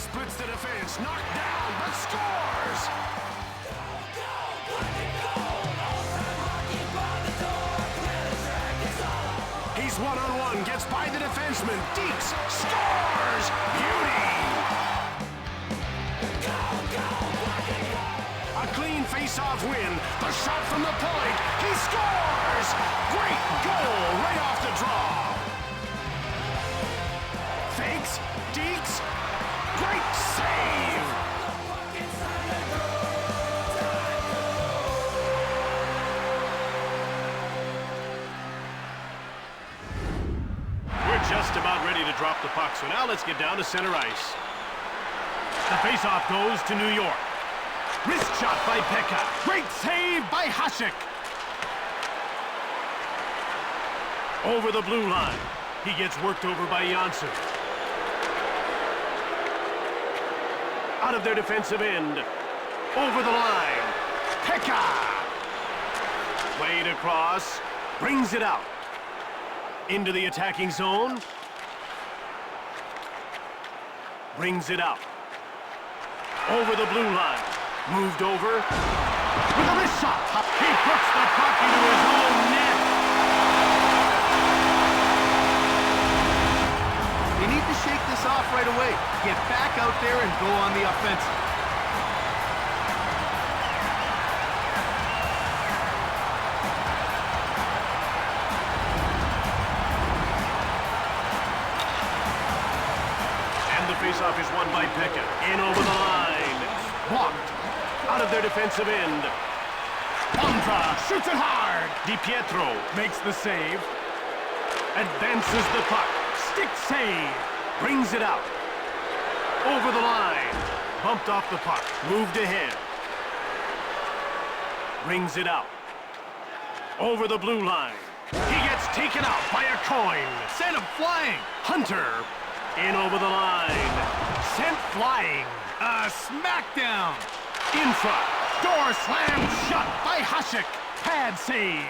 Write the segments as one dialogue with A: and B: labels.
A: splits the defense, knocked down, but scores! He's one-on-one, gets by the defenseman, Deeks, scores! Beauty! A clean face-off win, the shot from the point, he scores! Great goal right off the draw! Fakes, Deeks, great save!
B: We're just about ready to drop the puck, so now let's get down to center ice. The face-off goes to New York. Wrist shot by Pekka. Great save by Hasek. Over the blue line. He gets worked over by Janssen. Out of their defensive end. Over the line. Pekka! Played across. Brings it out. Into the attacking zone. Brings it out. Over the blue line. Moved over. With a wrist shot. He puts the puck into his own net.
C: You need to shake this off right away. Get back out there and go on the offensive.
B: And the faceoff is won by Pekka. In over the line. Blocked. Out of their defensive end. Bondra shoots it hard. DiPietro makes the save. Advances the puck. Stick save. Brings it out. Over the line. Bumped off the puck. Moved ahead. Brings it out. Over the blue line. He gets taken out by a coin.
C: Send him flying.
B: Hunter. In over the line. Sent flying.
C: A smackdown.
B: In front. Door slammed shut by Hasek. Pad save.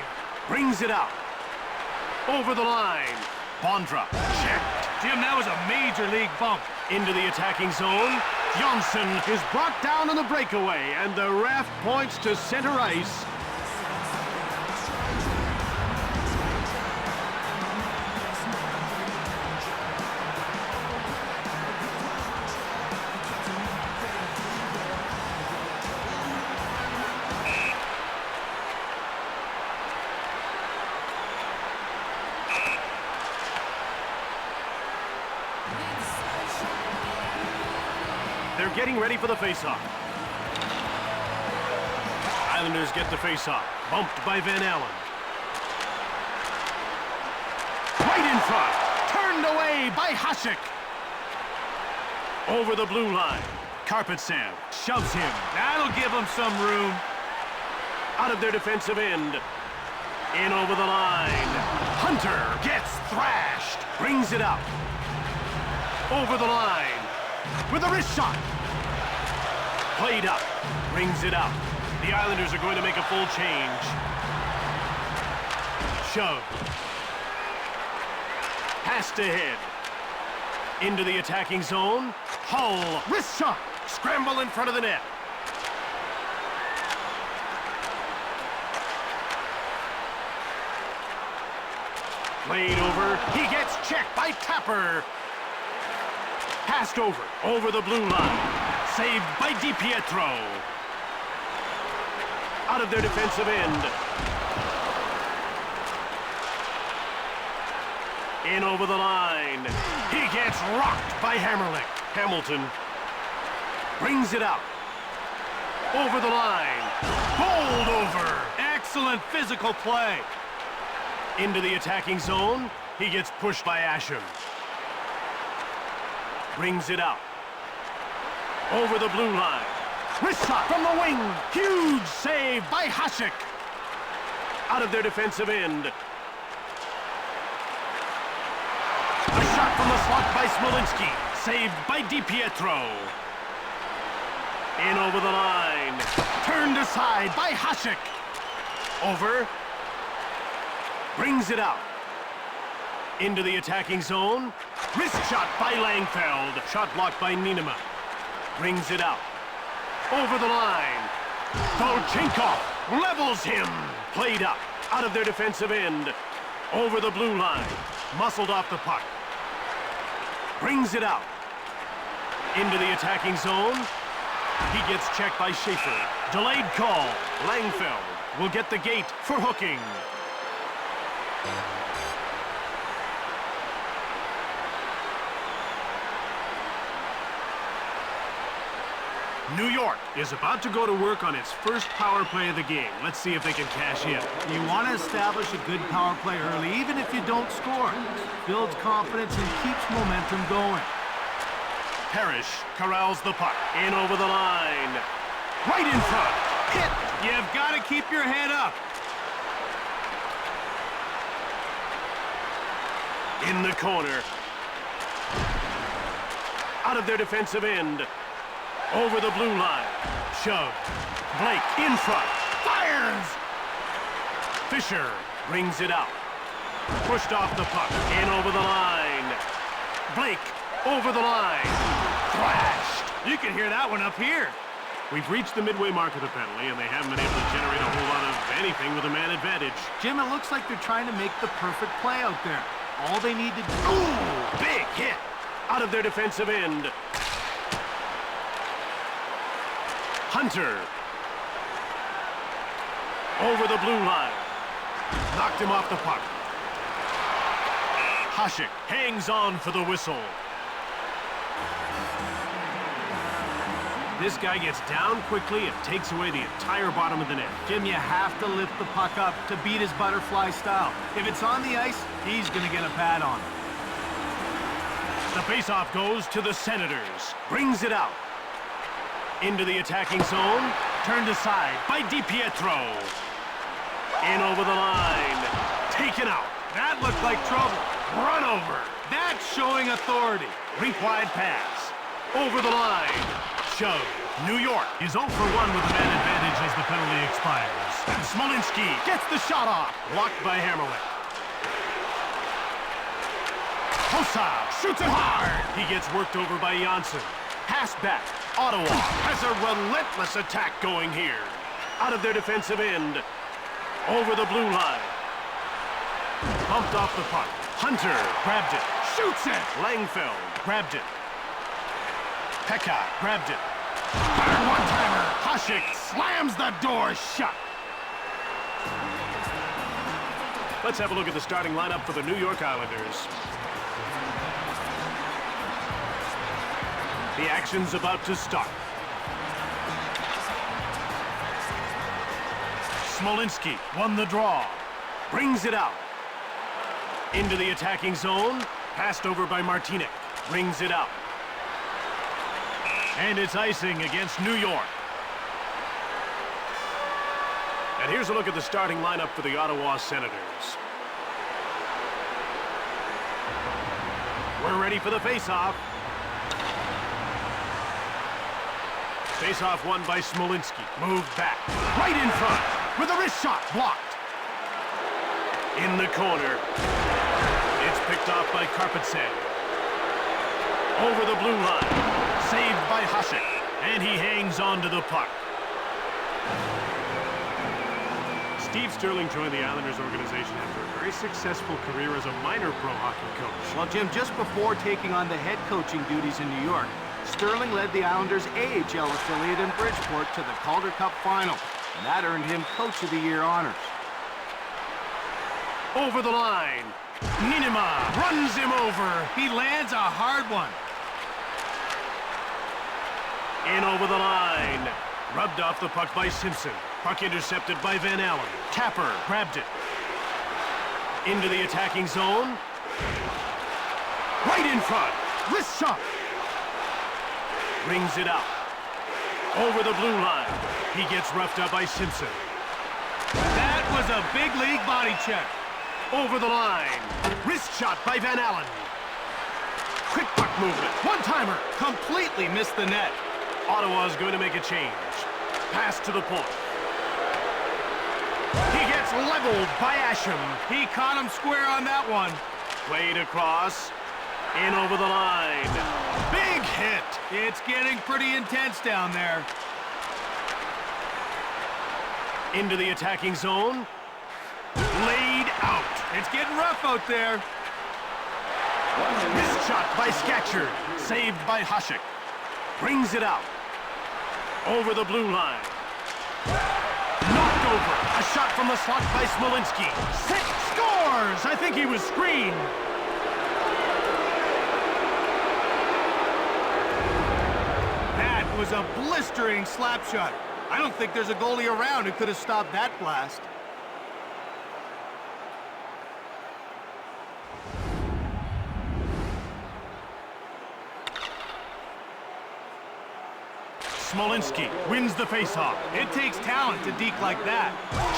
B: Brings it out. Over the line. Bondra. Checked.
C: Jim, that was a major league bump.
B: Into the attacking zone. Johnson is brought down on the breakaway, and the ref points to center ice. They're getting ready for the faceoff. Islanders get the faceoff. Bumped by Van Allen. Right in front. Turned away by Hasek. Over the blue line. Karpatsev shoves him.
C: That'll give him some room.
B: Out of their defensive end. In over the line. Hunter gets thrashed. Brings it out. Over the line. With a wrist shot. Played up. Brings it out. The Islanders are going to make a full change. Shove. Passed ahead. Into the attacking zone. Hull. Wrist shot. Scramble in front of the net. Played over. He gets checked by Tapper. Passed over the blue line. Saved by DiPietro. Out of their defensive end. In over the line. He gets rocked by Hammerlick. Hamilton brings it out. Over the line. Bowled over.
C: Excellent physical play.
B: Into the attacking zone. He gets pushed by Asham. Brings it out. Over the blue line. Wrist shot from the wing. Huge save by Hasek. Out of their defensive end. A shot from the slot by Smolinski. Saved by DiPietro. In over the line. Turned aside by Hasek. Over. Brings it out. Into the attacking zone. Wrist shot by Langfeld. Shot blocked by Nienema. Brings it out. Over the line. Dolchenkov levels him. Played up. Out of their defensive end. Over the blue line. Muscled off the puck. Brings it out. Into the attacking zone. He gets checked by Schaefer. Delayed call. Langfeld will get the gate for hooking. New York is about to go to work on its first power play of the game. Let's see if they can cash in.
C: You want to establish a good power play early, even if you don't score. Builds confidence and keeps momentum going.
B: Parrish corrals the puck. In over the line. Right in front. Hit.
C: You've got to keep your head up.
B: In the corner. Out of their defensive end. Over the blue line. Shove. Blake in front. Fires! Fisher brings it out. Pushed off the puck. In over the line. Blake over the line. Thrashed.
C: You can hear that one up here.
B: We've reached the midway mark of the penalty, and they haven't been able to generate a whole lot of anything with a man advantage.
C: Jim, it looks like they're trying to make the perfect play out there. All they need to do...
B: Ooh, big hit. Out of their defensive end. Hunter. Over the blue line. Knocked him off the puck. Hasek hangs on for the whistle. This guy gets down quickly and takes away the entire bottom of the net.
C: Jim, you have to lift the puck up to beat his butterfly style. If it's on the ice, he's going to get a pad on it.
B: The faceoff goes to the Senators. Brings it out. Into the attacking zone. Turned aside by DiPietro. In over the line. Taken out.
C: That looked like trouble.
B: Run over.
C: That's showing authority.
B: Rink wide pass. Over the line. Shove. New York is 0 for 1 with a man advantage as the penalty expires. Smolinski gets the shot off. Blocked by Hammerlick. Hossa shoots it hard. He gets worked over by Janssen. Pass back. Ottawa has a relentless attack going here. Out of their defensive end. Over the blue line. Bumped off the puck. Hunter grabbed it. Shoots it. Langfeld grabbed it. Pekka grabbed it. One-timer. Hasek slams the door shut. Let's have a look at the starting lineup for the New York Islanders. The action's about to start. Smolinski won the draw. Brings it out. Into the attacking zone. Passed over by Martinek. Brings it out. And it's icing against New York. And here's a look at the starting lineup for the Ottawa Senators. We're ready for the face-off. Face-off won by Smolinski. Moved back. Right in front. With a wrist shot. Blocked. In the corner. It's picked off by Karpatsev. Over the blue line. Saved by Hasek. And he hangs on to the puck. Steve Sterling joined the Islanders organization after a very successful career as a minor pro hockey coach.
C: Well, Jim, just before taking on the head coaching duties in New York, Sterling led the Islanders' AHL affiliate in Bridgeport to the Calder Cup final, and that earned him Coach of the Year honors.
B: Over the line. Ninema runs him over.
C: He lands a hard one.
B: In over the line. Rubbed off the puck by Simpson. Puck intercepted by Van Allen. Tapper grabbed it. Into the attacking zone. Right in front. Wrist shot. Brings it out. Over the blue line. He gets roughed up by Simpson.
C: That was a big league body check.
B: Over the line. Wrist shot by Van Allen. Quick puck movement. One-timer.
C: Completely missed the net.
B: Ottawa's going to make a change. Pass to the point. He gets leveled by Asham.
C: He caught him square on that one.
B: Played across. In over the line. Big hit.
C: It's getting pretty intense down there.
B: Into the attacking zone. Laid out.
C: It's getting rough out there.
B: Missed shot by Scatcherd. Saved by Hasek. Brings it out. Over the blue line. Knocked over. A shot from the slot by Smolinski. Scores! I think he was screened.
C: That was a blistering slap shot. I don't think there's a goalie around who could have stopped that blast.
B: Smolinski wins the faceoff.
C: It takes talent to deke like that.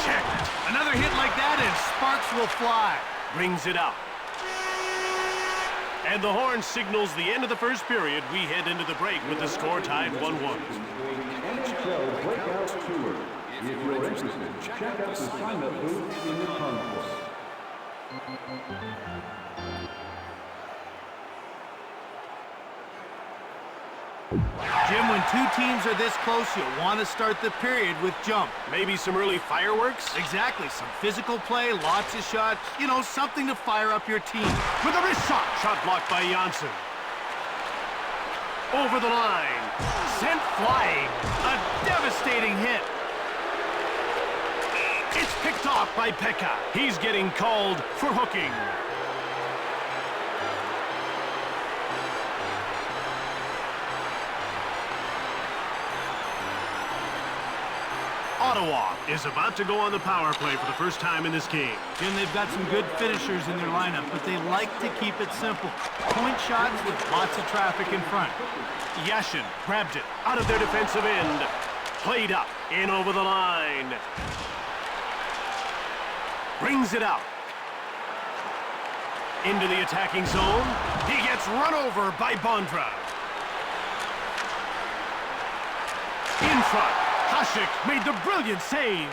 B: Checked.
C: Another hit like that and sparks will fly.
B: Brings it out. And the horn signals the end of the first period. We head into the break with the score tied 1-1.
D: NHL Breakout Tour. If you're interested, check out the sign-up booth in the concourse.
C: Jim, when two teams are this close, you'll want to start the period with jump.
B: Maybe some early fireworks?
C: Exactly, some physical play, lots of shots, you know, something to fire up your team.
B: With a wrist shot. Shot blocked by Janssen. Over the line. Sent flying.
C: A devastating hit.
B: It's picked off by Pekka. He's getting called for hooking. Ottawa is about to go on the power play for the first time in this game.
C: Jim, they've got some good finishers in their lineup, but they like to keep it simple. Point shots with lots of traffic in front.
B: Yashin grabbed it out of their defensive end. Played up, in over the line. Brings it out. Into the attacking zone. He gets run over by Bondra. In front. Hasek made the brilliant save.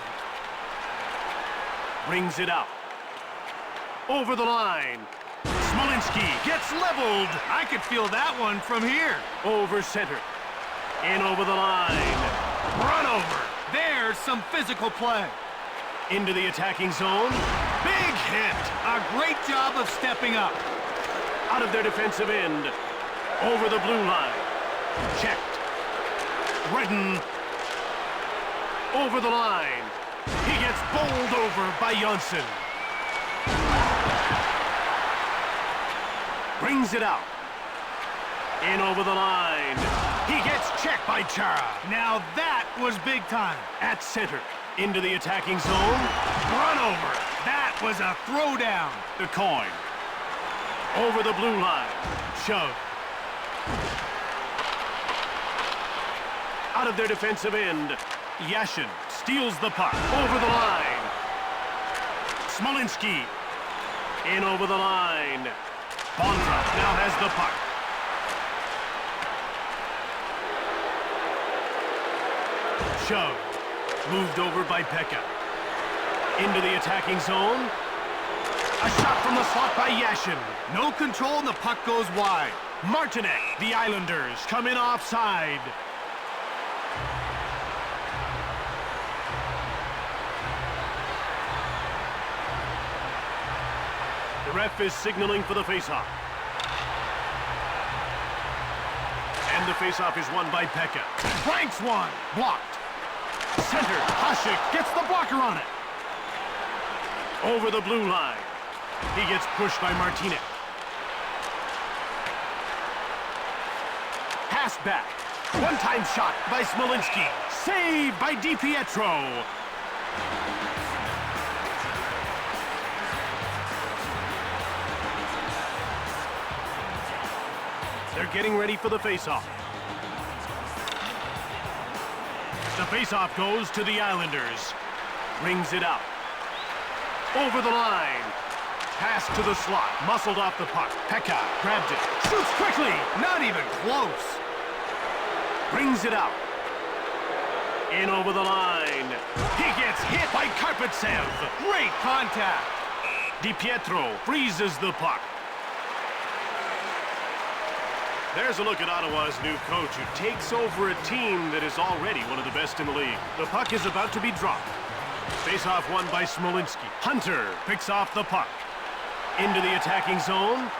B: Brings it out. Over the line. Smolinski gets leveled.
C: I could feel that one from here.
B: Over center. In over the line. Run over.
C: There's some physical play.
B: Into the attacking zone. Big hit.
C: A great job of stepping up.
B: Out of their defensive end. Over the blue line. Checked. Redden. Over the line. He gets bowled over by Janssen. Brings it out. In over the line. He gets checked by Chara.
C: Now that was big time.
B: At center. Into the attacking zone. Run over.
C: That was a throwdown.
B: The coin. Over the blue line. Shove. Out of their defensive end. Yashin steals the puck. Over the line. Smolinski. In over the line. Bondra now has the puck. Shove. Moved over by Pekka. Into the attacking zone. A shot from the slot by Yashin.
C: No control and the puck goes wide.
B: Martinek. The Islanders come in offside. The ref is signaling for the faceoff. And the faceoff is won by Pekka. Franks one. Blocked. Center. Hasek gets the blocker on it. Over the blue line. He gets pushed by Martinek. Pass back. One-time shot by Smolinski. Saved by DiPietro. They're getting ready for the faceoff. The faceoff goes to the Islanders. Rings it out. Over the line. Pass to the slot. Muscled off the puck. Pekka grabbed it. Shoots quickly.
C: Not even close.
B: Brings it out. In over the line. He gets hit by Karpatsev.
C: Great contact.
B: DiPietro freezes the puck. There's a look at Ottawa's new coach who takes over a team that is already one of the best in the league. The puck is about to be dropped. Face-off won by Smolinski. Hunter picks off the puck. Into the attacking zone.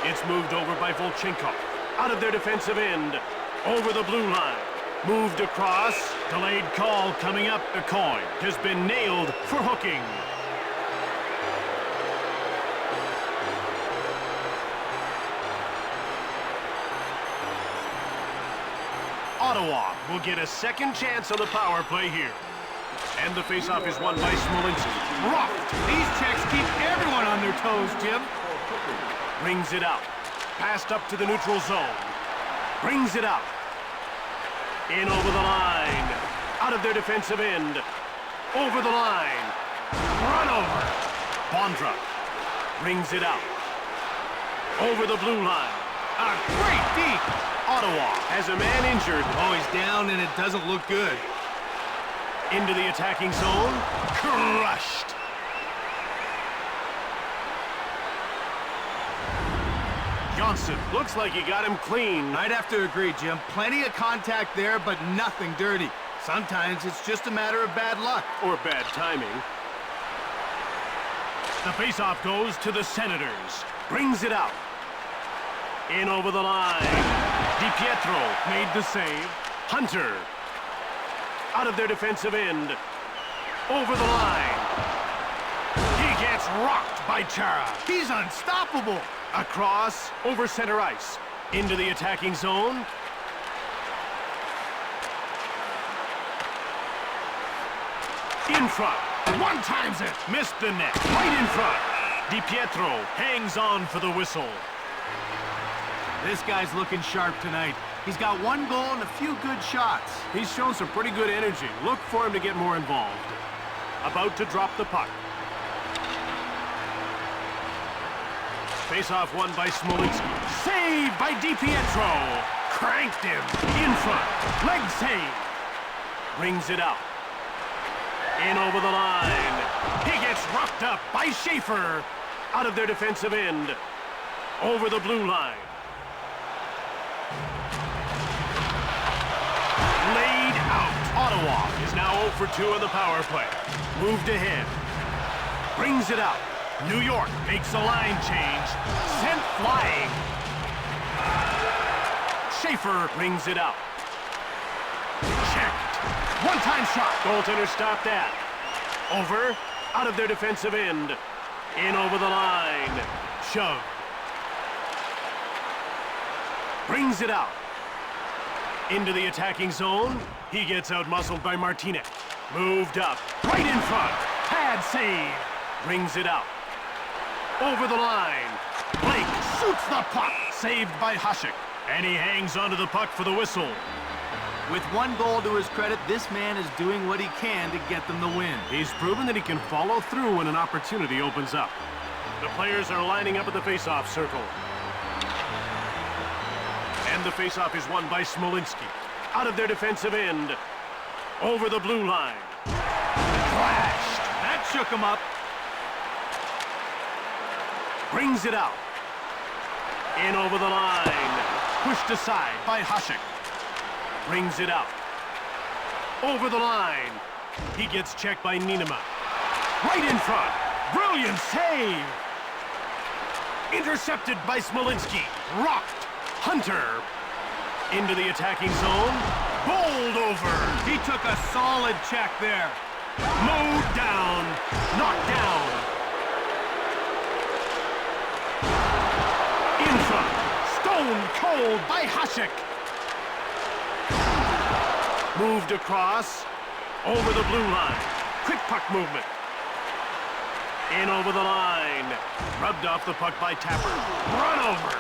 B: It's moved over by Volchenkov. Out of their defensive end. Over the blue line. Moved across. Delayed call coming up. The coin has been nailed for hooking. Ottawa will get a second chance on the power play here. And the faceoff is won by Smolinski.
C: Rocked. These checks keep everyone on their toes, Jim.
B: Brings it out. Passed up to the neutral zone. Brings it out. In over the line. Out of their defensive end. Over the line. Run over. Bondra brings it out. Over the blue line. A great deep. Ottawa has a man injured.
C: Oh, he's down and it doesn't look good.
B: Into the attacking zone. Crushed. Johnson looks like he got him clean.
C: I'd have to agree, Jim. Plenty of contact there, but nothing dirty. Sometimes it's just a matter of bad luck.
B: Or bad timing. The faceoff goes to the Senators. Brings it out. In over the line. DiPietro made the save. Hunter. Out of their defensive end. Over the line. He gets rocked by Chara.
C: He's unstoppable.
B: Across, over center ice. Into the attacking zone. In front. One times it. Missed the net. Right in front. DiPietro hangs on for the whistle.
C: This guy's looking sharp tonight. He's got one goal and a few good shots.
B: He's shown some pretty good energy. Look for him to get more involved. About to drop the puck. Face-off won by Smolinski. Saved by DiPietro. Cranked him. In front. Leg save. Brings it out. In over the line. He gets rocked up by Schaefer. Out of their defensive end. Over the blue line. Laid out. Ottawa is now 0 for 2 on the power play. Moved ahead. Brings it out. New York makes a line change. Sent flying. Schaefer brings it out. Checked. One-time shot. Goaltender stopped that. Over. Out of their defensive end. In over the line. Shove. Brings it out. Into the attacking zone. He gets out-muscled by Martinez. Moved up. Right in front. Pad save. Brings it out. Over the line. Blake shoots the puck. Saved by Hasek. And he hangs onto the puck for the whistle.
C: With one goal to his credit, this man is doing what he can to get them the win.
B: He's proven that he can follow through when an opportunity opens up. The players are lining up at the face-off circle. And the face-off is won by Smolinski. Out of their defensive end. Over the blue line. Flashed.
C: That shook him up.
B: Brings it out. In over the line. Pushed aside by Hasek. Brings it out. Over the line. He gets checked by Nienema. Right in front. Brilliant save. Intercepted by Smolinski. Rocked. Hunter. Into the attacking zone. Bowled over.
C: He took a solid check there.
B: Mowed down. Knocked down. In front. Stone cold by Hasek. Moved across. Over the blue line. Quick puck movement. In over the line. Rubbed off the puck by Tapper. Run over.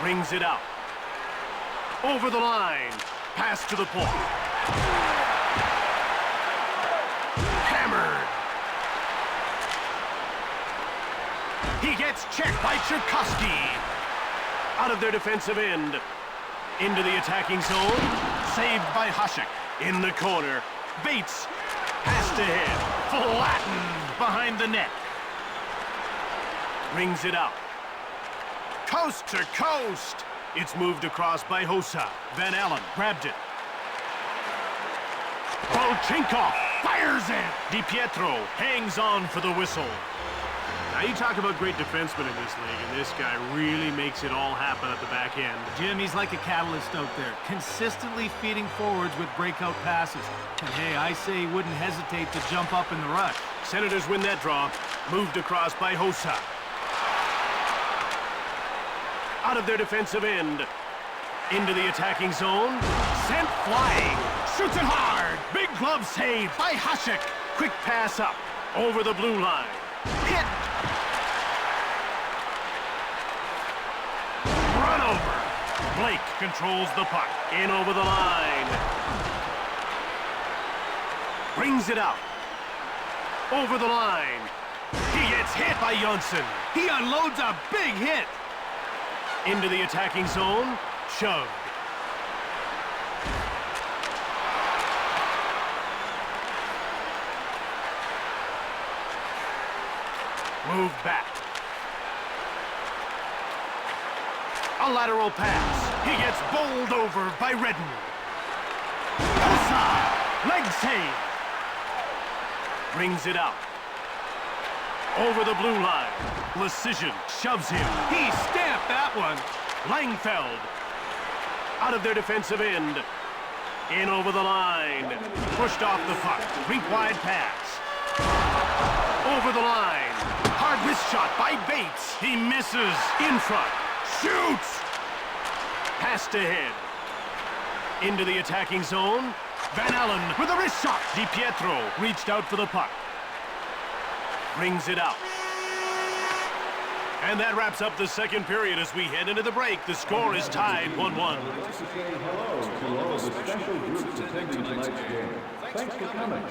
B: Brings it out. Over the line. Pass to the point. Hammered. He gets checked by Tchaikovsky. Out of their defensive end. Into the attacking zone. Saved by Hasek. In the corner. Bates. Passed ahead. Flattened behind the net. Brings it out. Coast to coast. It's moved across by Hossa. Van Allen grabbed it. Volchenkov fires it. DiPietro hangs on for the whistle. Now you talk about great defensemen in this league, and this guy really makes it all happen at the back end.
C: Jim, he's like a catalyst out there, consistently feeding forwards with breakout passes. And hey, I say he wouldn't hesitate to jump up in the rush.
B: Senators win that draw. Moved across by Hossa. Out of their defensive end. Into the attacking zone. Sent flying. Shoots it hard. Big glove save by Hasek. Quick pass up. Over the blue line. Hit. Run over. Blake controls the puck. In over the line. Brings it out. Over the line. He gets hit by Jonsson.
C: He unloads a big hit.
B: Into the attacking zone. Shoved. Move back. A lateral pass. He gets bowled over by Redden. Hossa! Leg save. Brings it out. Over the blue line. Precision shoves him.
C: He stamped that one.
B: Langfeld. Out of their defensive end. In over the line. Pushed off the puck. Rink-wide pass. Over the line. Hard wrist shot by Bates. He misses. In front. Shoots. Passed ahead. Into the attacking zone. Van Allen with a wrist shot. DiPietro reached out for the puck. Brings it out. And that wraps up the second period as we head into the break. The score is tied 1-1.
D: I'd like to say hello to all of the special groups attending tonight's game. Thanks for coming.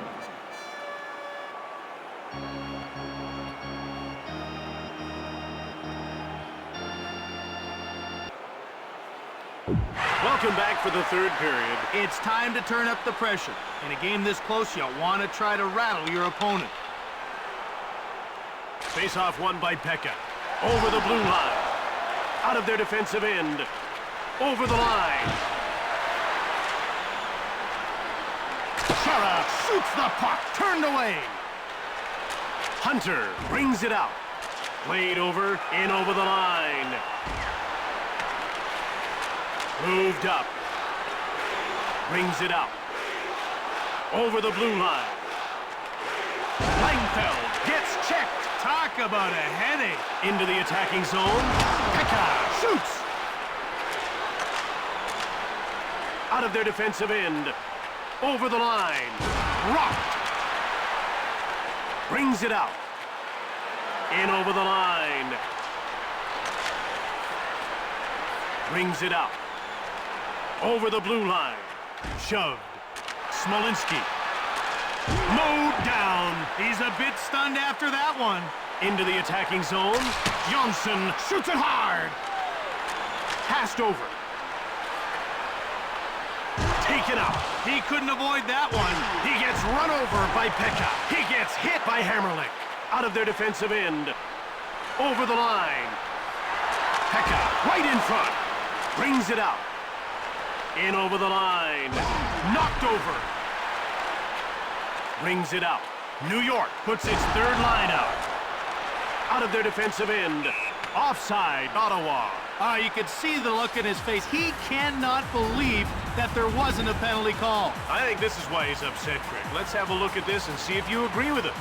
B: Welcome back for the third period.
C: It's time to turn up the pressure. In a game this close, you want to try to rattle your opponent.
B: Face-off won by Pekka. Over the blue line. Out of their defensive end. Over the line. Chara shoots the puck. Turned away. Hunter brings it out. Played over. In over the line. Moved up. Brings it out. Over the blue line. Langfeld gets checked. Talk about a headache. Into the attacking zone. Pekka shoots. Out of their defensive end. Over the line. Rocked. Brings it out. In over the line. Brings it out. Over the blue line. Shoved. Smolinski. Mowed down. He's a bit stunned after that one. Into the attacking zone. Jonsson shoots it hard. Passed over. Taken out.
C: He couldn't avoid that one.
B: He gets run over by Pekka. He gets hit by Hammerlick. Out of their defensive end. Over the line. Pekka right in front. Brings it out. In over the line. Knocked over. Brings it out. New York puts its third line out. Out of their defensive end. Offside, Ottawa.
C: You could see the look in his face. He cannot believe that there wasn't a penalty call.
B: I think this is why he's upset, Craig. Let's have a look at this and see if you agree with him.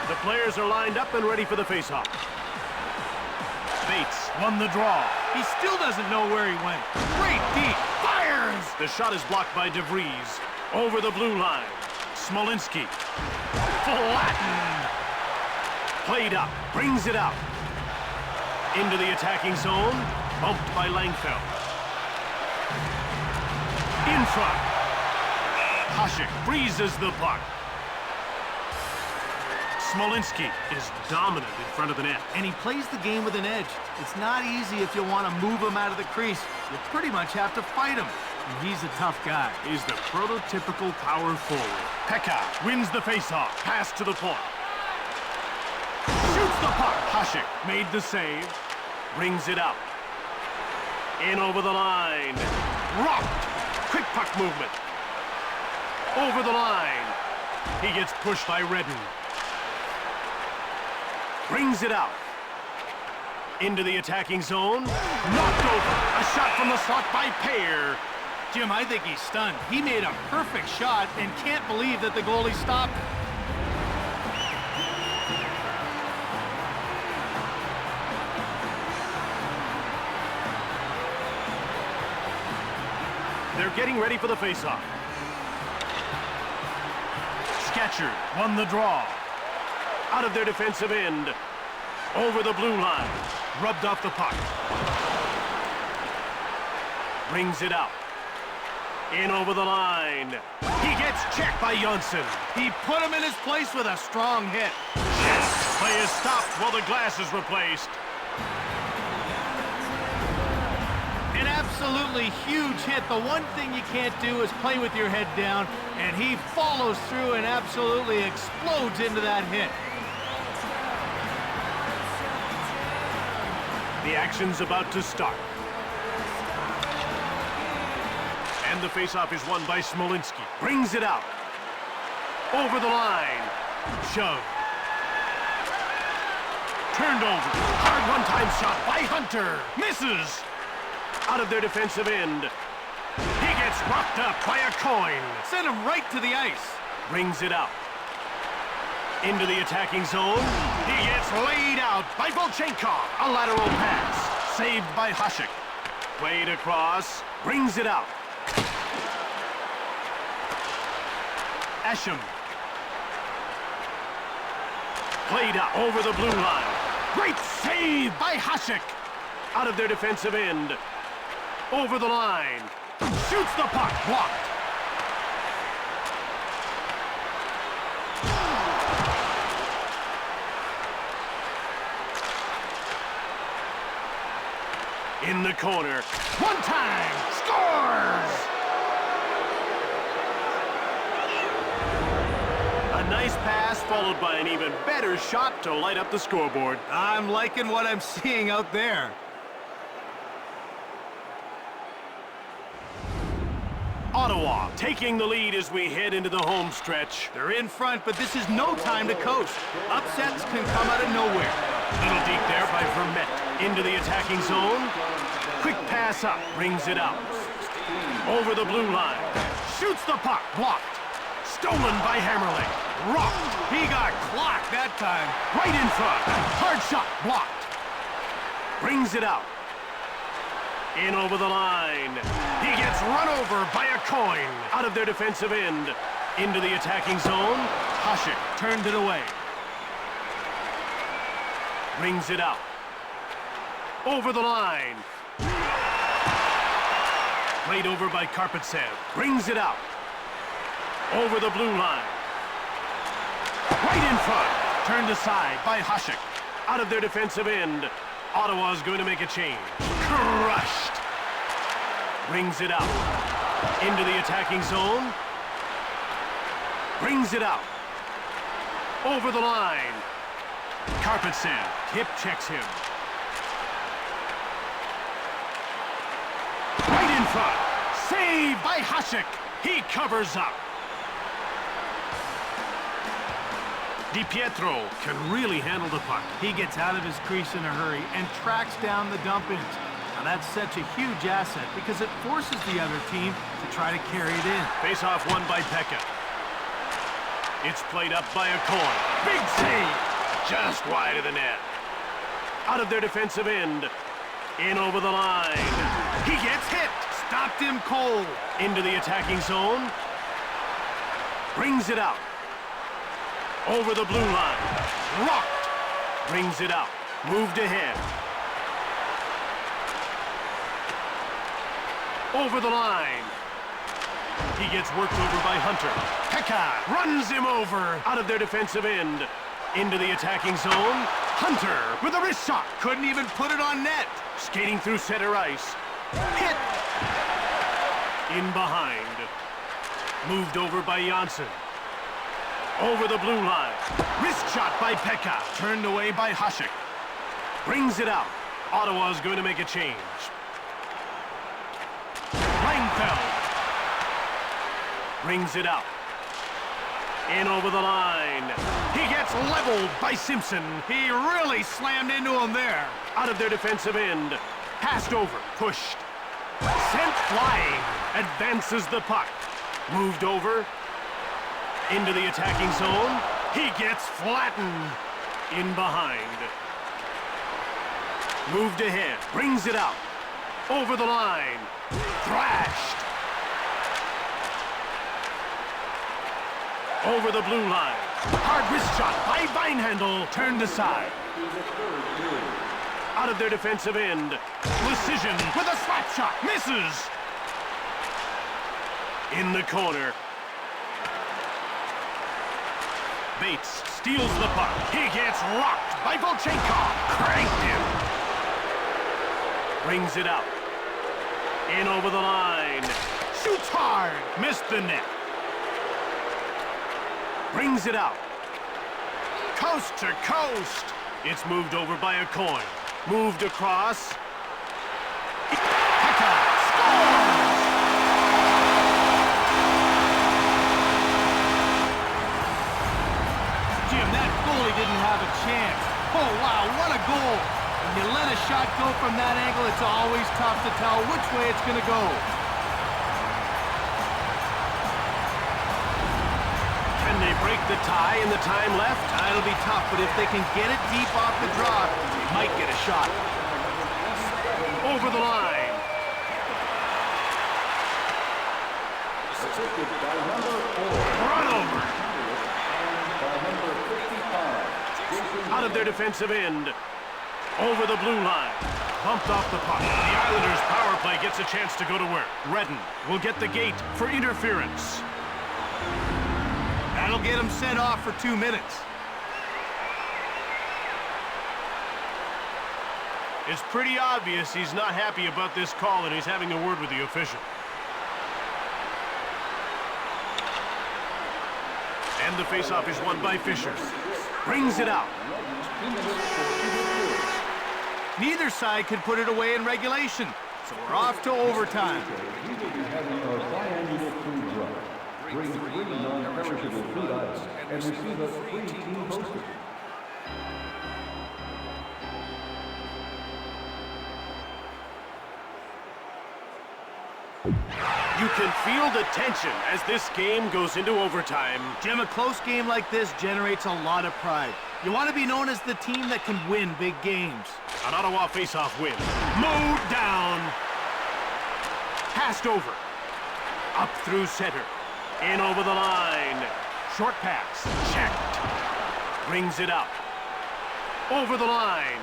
B: The players are lined up and ready for the face-off. Bates won the draw.
C: He still doesn't know where he went. Great deep.
B: Fires! The shot is blocked by DeVries. Over the blue line. Smolinski. Flattened. Played up. Brings it out. Into the attacking zone. Bumped by Langfeld. In front. Hasek freezes the puck. Smolinski is dominant in front of the net.
C: And he plays the game with an edge. It's not easy if you want to move him out of the crease. You pretty much have to fight him. And he's a tough guy.
B: He's the prototypical power forward. Pekka wins the faceoff. Pass to the point. the puck. Hasek made the save. Brings it out. In over the line. Rocked. Quick puck movement. Over the line. He gets pushed by Redden. Brings it out. Into the attacking zone. Knocked over. A shot from the slot by Payer.
C: Jim, I think he's stunned. He made a perfect shot and can't believe that the goalie stopped it.
B: They're getting ready for the faceoff. Sketcher won the draw. Out of their defensive end. Over the blue line. Rubbed off the puck. Brings it out. In over the line. He gets checked by Janssen.
C: He put him in his place with a strong hit.
B: Play is stopped while the glass is replaced.
C: An absolutely huge hit. The one thing you can't do is play with your head down, and he follows through and absolutely explodes into that hit.
B: The action's about to start. And the faceoff is won by Smolinski. Brings it out. Over the line. Shove. Turned over. Hard one-time shot by Hunter. Misses. Out of their defensive end. He gets rocked up by a coin.
C: Send him right to the ice.
B: Brings it out. Into the attacking zone. He gets laid out by Volchenkov. A lateral pass. Saved by Hasek. Played across. Brings it out. Esham. Played out over the blue line. Great save by Hasek. Out of their defensive end. Over the line. Shoots the puck. Blocked. In the corner. One time. Scores! A nice pass followed by an even better shot to light up the scoreboard.
C: I'm liking what I'm seeing out there.
B: Ottawa taking the lead as we head into the home stretch.
C: They're in front, but this is no time to coast. Upsets can come out of nowhere.
B: Little deep there by Vermette. Into the attacking zone. Quick pass up. Brings it out. Over the blue line. Shoots the puck. Blocked. Stolen by Hammerling. Rocked.
C: He got clocked that time.
B: Right in front. Hard shot. Blocked. Brings it out. In over the line. He gets run over by a coin. Out of their defensive end. Into the attacking zone. Hasek turned it away. Brings it out. Over the line. Played over by Karpatsev. Brings it out. Over the blue line. Right in front. Turned aside by Hasek. Out of their defensive end. Ottawa's going to make a change. Crushed. Brings it out. Into the attacking zone. Brings it out. Over the line. Karpatsev. Hip checks him. Right in front. Saved by Hasek. He covers up. DiPietro can really handle the puck.
C: He gets out of his crease in a hurry and tracks down the dump-ins. Now that's such a huge asset because it forces the other team to try to carry it in.
B: Face-off won by Pekka. It's played up by a coin. Big save! Just wide of the net. Out of their defensive end. In over the line. He gets hit. Stopped him cold. Into the attacking zone. Brings it out. Over the blue line. Rocked. Brings it out. Moved ahead. Over the line. He gets worked over by Hunter. Pekka runs him over. Out of their defensive end. Into the attacking zone. Hunter with a wrist shot. Couldn't even put it on net. Skating through center ice. Hit. In behind. Moved over by Janssen. Over the blue line. Wrist shot by Pekka. Turned away by Hasek. Brings it out. Ottawa's going to make a change. Langfeld. Brings it out. In over the line. He gets leveled by Simpson.
C: He really slammed into him there.
B: Out of their defensive end. Passed over. Pushed. Sent flying. Advances the puck. Moved over. Into the attacking zone. He gets flattened. In behind. Moved ahead. Brings it out. Over the line. Thrashed. Over the blue line. Hard wrist shot by Vinehandle. Turned aside. Out of their defensive end. Precision with a slap shot. Misses. In the corner. Bates steals the puck. He gets rocked by Volchenkov. Cranked him. Brings it out. In over the line. Shoots hard. Missed the net. Brings it out. Coast to coast. It's moved over by a coin. Moved across. Pekka scores!
C: Jim, that goalie didn't have a chance. Oh, wow, what a goal. When you let a shot go from that angle, it's always tough to tell which way it's going to go.
B: Can they break the tie in the time left?
C: It'll be tough, but if they can get it deep off the draw, they might get a shot.
B: Over the line.
D: Assisted by number 4.
B: Run over.
D: By number 55.
B: Out of their defensive end. Over the blue line. Bumped off the puck. The Islanders' power play gets a chance to go to work. Redden will get the gate for interference.
C: That'll get him sent off for 2 minutes.
B: It's pretty obvious he's not happy about this call and he's having a word with the official. And the faceoff is won by Fisher. Brings it out.
C: Neither side could put it away in regulation, so we're off to overtime.
D: We will be having our biannual food drive. Bring 3 non-perishable food items and receive a free team poster.
B: You can feel the tension as this game goes into overtime.
C: Jim, a close game like this generates a lot of pride. You want to be known as the team that can win big games.
B: An Ottawa faceoff win. Mowed down. Passed over. Up through center. In over the line. Short pass. Checked. Brings it out. Over the line.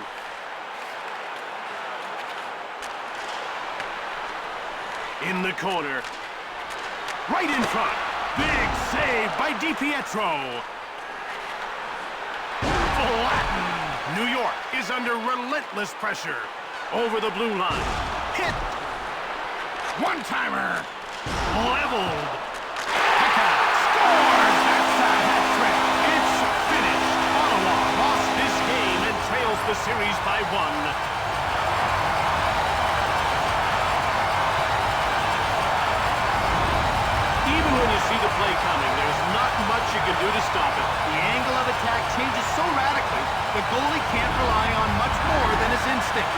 B: In the corner. Right in front. Big save by DiPietro. Flattened. New York is under relentless pressure. Over the blue line. Hit. One-timer. Leveled. Pekka scores. That's a hat trick. It's finished. Ottawa lost this game and trails the series by 1. Even when you see the play coming, there's not much you can do to stop it.
C: The angle of attack changes so radically, the goalie can't rely on much more than his instinct.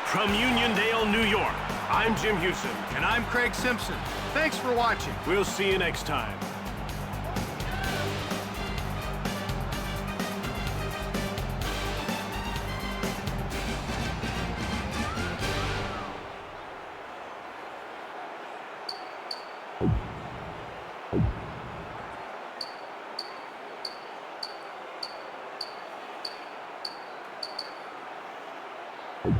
B: From Uniondale, New York, I'm Jim Hewson.
C: And I'm Craig Simpson. Thanks for watching.
B: We'll see you next time.
D: you.